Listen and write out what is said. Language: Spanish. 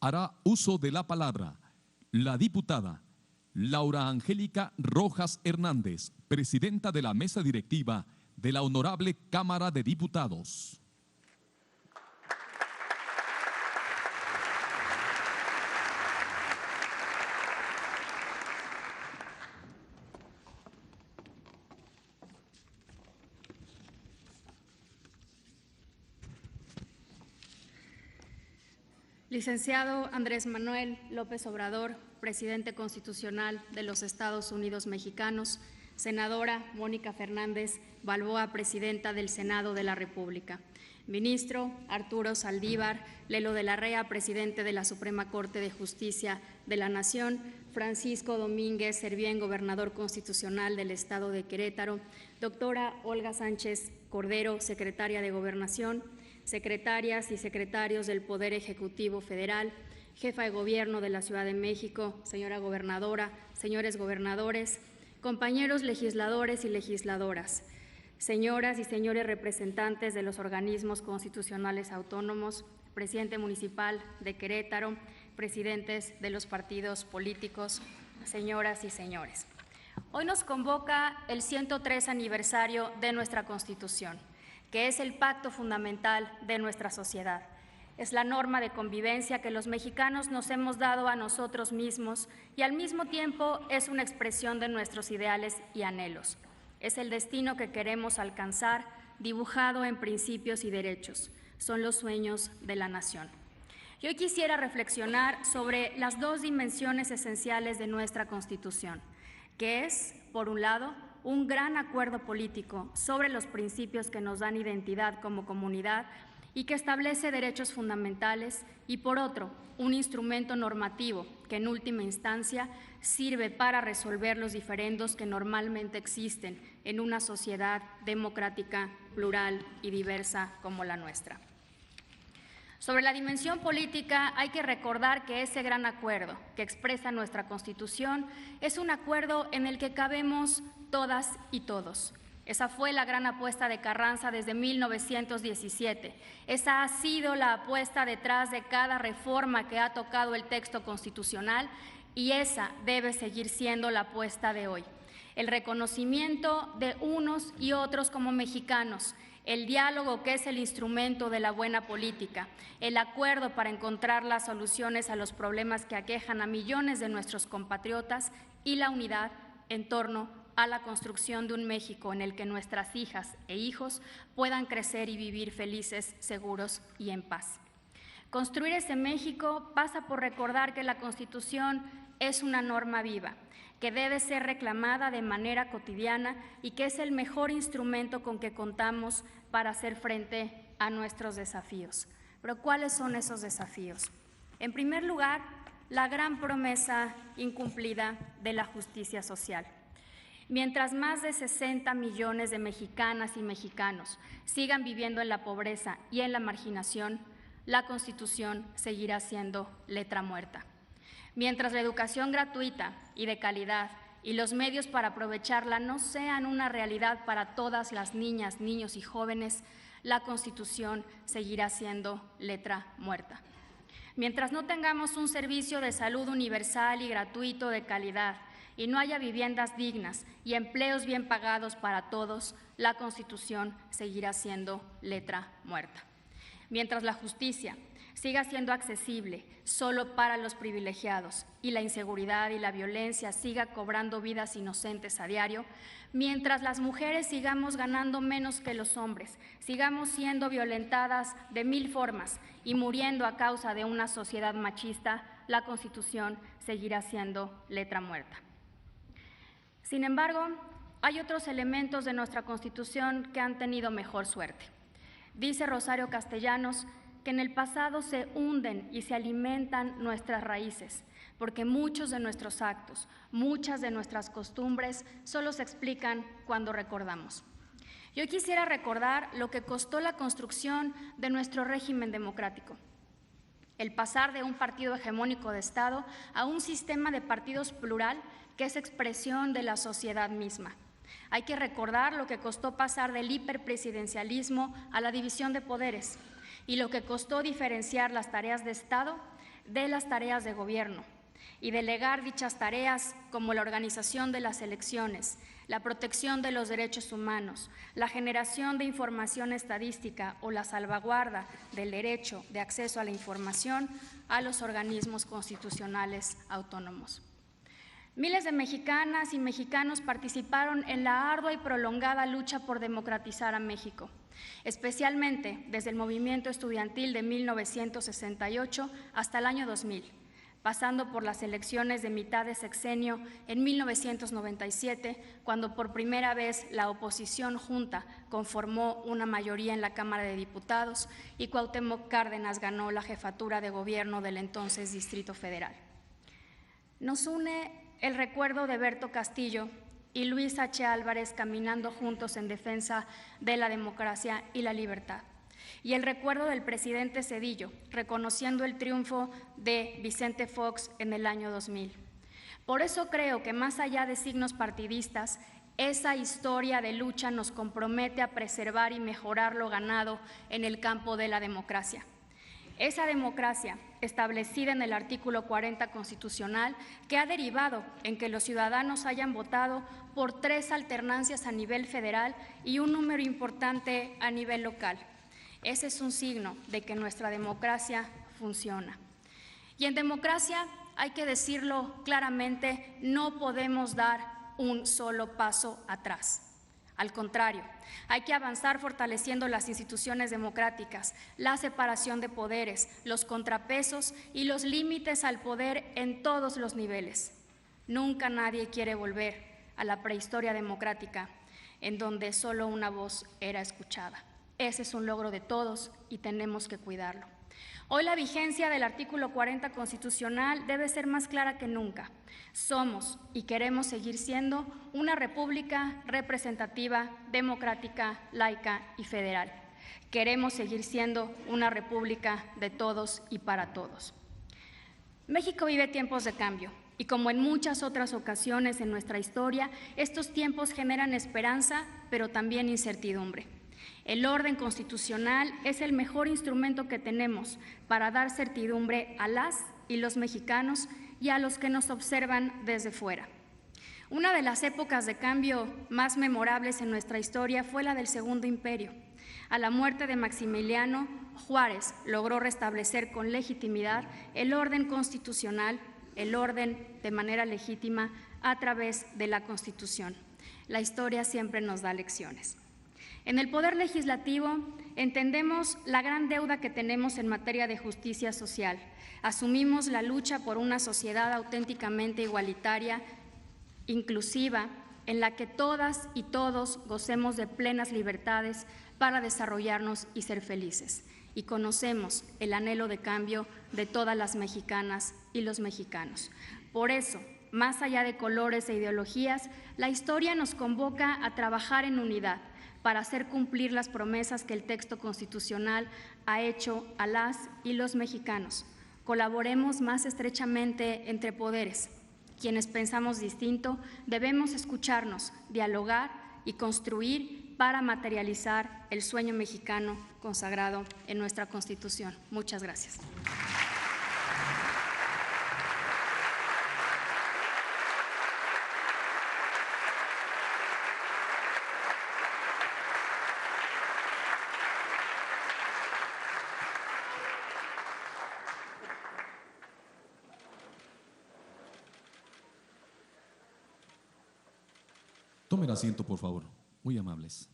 hará uso de la palabra la diputada Laura Angélica Rojas Hernández, presidenta de la mesa directiva de la Honorable Cámara de Diputados. Licenciado Andrés Manuel López Obrador, presidente constitucional de los Estados Unidos mexicanos, senadora Mónica Fernández Balboa, presidenta del Senado de la República, ministro Arturo Saldívar Lelo de la Rea, presidente de la Suprema Corte de Justicia de la Nación, Francisco Domínguez Servién, gobernador constitucional del Estado de Querétaro, doctora Olga Sánchez Cordero, secretaria de Gobernación, secretarias y secretarios del Poder Ejecutivo Federal, jefa de Gobierno de la Ciudad de México, señora gobernadora, señores gobernadores, compañeros legisladores y legisladoras, señoras y señores representantes de los organismos constitucionales autónomos, presidente municipal de Querétaro, presidentes de los partidos políticos, señoras y señores. Hoy nos convoca el 103 aniversario de nuestra Constitución, que es el pacto fundamental de nuestra sociedad. Es la norma de convivencia que los mexicanos nos hemos dado a nosotros mismos y al mismo tiempo es una expresión de nuestros ideales y anhelos. Es el destino que queremos alcanzar, dibujado en principios y derechos. Son los sueños de la nación. Y hoy quisiera reflexionar sobre las dos dimensiones esenciales de nuestra Constitución, que es, por un lado, un gran acuerdo político sobre los principios que nos dan identidad como comunidad y que establece derechos fundamentales, y por otro, un instrumento normativo que en última instancia sirve para resolver los diferendos que normalmente existen en una sociedad democrática, plural y diversa como la nuestra. Sobre la dimensión política, hay que recordar que ese gran acuerdo que expresa nuestra Constitución es un acuerdo en el que cabemos todas y todos. Esa fue la gran apuesta de Carranza desde 1917. Esa ha sido la apuesta detrás de cada reforma que ha tocado el texto constitucional y esa debe seguir siendo la apuesta de hoy. El reconocimiento de unos y otros como mexicanos, el diálogo que es el instrumento de la buena política, el acuerdo para encontrar las soluciones a los problemas que aquejan a millones de nuestros compatriotas y la unidad en torno a la construcción de un México en el que nuestras hijas e hijos puedan crecer y vivir felices, seguros y en paz. Construir ese México pasa por recordar que la Constitución es una norma viva, que debe ser reclamada de manera cotidiana y que es el mejor instrumento con que contamos para hacer frente a nuestros desafíos. Pero ¿cuáles son esos desafíos? En primer lugar, la gran promesa incumplida de la justicia social. Mientras más de 60 millones de mexicanas y mexicanos sigan viviendo en la pobreza y en la marginación, la Constitución seguirá siendo letra muerta. Mientras la educación gratuita y de calidad y los medios para aprovecharla no sean una realidad para todas las niñas, niños y jóvenes, la Constitución seguirá siendo letra muerta. Mientras no tengamos un servicio de salud universal y gratuito de calidad y no haya viviendas dignas y empleos bien pagados para todos, la Constitución seguirá siendo letra muerta. Mientras la justicia siga siendo accesible solo para los privilegiados y la inseguridad y la violencia siga cobrando vidas inocentes a diario, mientras las mujeres sigamos ganando menos que los hombres, sigamos siendo violentadas de 1000 formas y muriendo a causa de una sociedad machista, la Constitución seguirá siendo letra muerta. Sin embargo, hay otros elementos de nuestra Constitución que han tenido mejor suerte. Dice Rosario Castellanos que en el pasado se hunden y se alimentan nuestras raíces, porque muchos de nuestros actos, muchas de nuestras costumbres solo se explican cuando recordamos. Yo quisiera recordar lo que costó la construcción de nuestro régimen democrático. El pasar de un partido hegemónico de Estado a un sistema de partidos plural que es expresión de la sociedad misma. Hay que recordar lo que costó pasar del hiperpresidencialismo a la división de poderes y lo que costó diferenciar las tareas de Estado de las tareas de gobierno y delegar dichas tareas como la organización de las elecciones, la protección de los derechos humanos, la generación de información estadística o la salvaguarda del derecho de acceso a la información a los organismos constitucionales autónomos. Miles de mexicanas y mexicanos participaron en la ardua y prolongada lucha por democratizar a México, especialmente desde el movimiento estudiantil de 1968 hasta el año 2000, pasando por las elecciones de mitad de sexenio en 1997, cuando por primera vez la oposición junta conformó una mayoría en la Cámara de Diputados y Cuauhtémoc Cárdenas ganó la jefatura de gobierno del entonces Distrito Federal. Nos une el recuerdo de Berto Castillo y Luis H. Álvarez caminando juntos en defensa de la democracia y la libertad, y el recuerdo del presidente Zedillo, reconociendo el triunfo de Vicente Fox en el año 2000. Por eso creo que más allá de signos partidistas, esa historia de lucha nos compromete a preservar y mejorar lo ganado en el campo de la democracia. Esa democracia, establecida en el artículo 40 constitucional, que ha derivado en que los ciudadanos hayan votado por 3 alternancias a nivel federal y un número importante a nivel local. Ese es un signo de que nuestra democracia funciona. Y en democracia, hay que decirlo claramente, no podemos dar un solo paso atrás. Al contrario, hay que avanzar fortaleciendo las instituciones democráticas, la separación de poderes, los contrapesos y los límites al poder en todos los niveles. Nunca nadie quiere volver a la prehistoria democrática, en donde solo una voz era escuchada. Ese es un logro de todos y tenemos que cuidarlo. Hoy la vigencia del artículo 40 constitucional debe ser más clara que nunca. Somos y queremos seguir siendo una república representativa, democrática, laica y federal. Queremos seguir siendo una república de todos y para todos. México vive tiempos de cambio y, como en muchas otras ocasiones en nuestra historia, estos tiempos generan esperanza, pero también incertidumbre. El orden constitucional es el mejor instrumento que tenemos para dar certidumbre a las y los mexicanos y a los que nos observan desde fuera. Una de las épocas de cambio más memorables en nuestra historia fue la del Segundo Imperio. A la muerte de Maximiliano, Juárez logró restablecer con legitimidad el orden constitucional, el orden de manera legítima a través de la Constitución. La historia siempre nos da lecciones. En el Poder Legislativo entendemos la gran deuda que tenemos en materia de justicia social. Asumimos la lucha por una sociedad auténticamente igualitaria, inclusiva, en la que todas y todos gocemos de plenas libertades para desarrollarnos y ser felices. Y conocemos el anhelo de cambio de todas las mexicanas y los mexicanos. Por eso, más allá de colores e ideologías, la historia nos convoca a trabajar en unidad, para hacer cumplir las promesas que el texto constitucional ha hecho a las y los mexicanos. Colaboremos más estrechamente entre poderes. Quienes pensamos distinto debemos escucharnos, dialogar y construir para materializar el sueño mexicano consagrado en nuestra Constitución. Muchas gracias. Tomen asiento, por favor. Muy amables.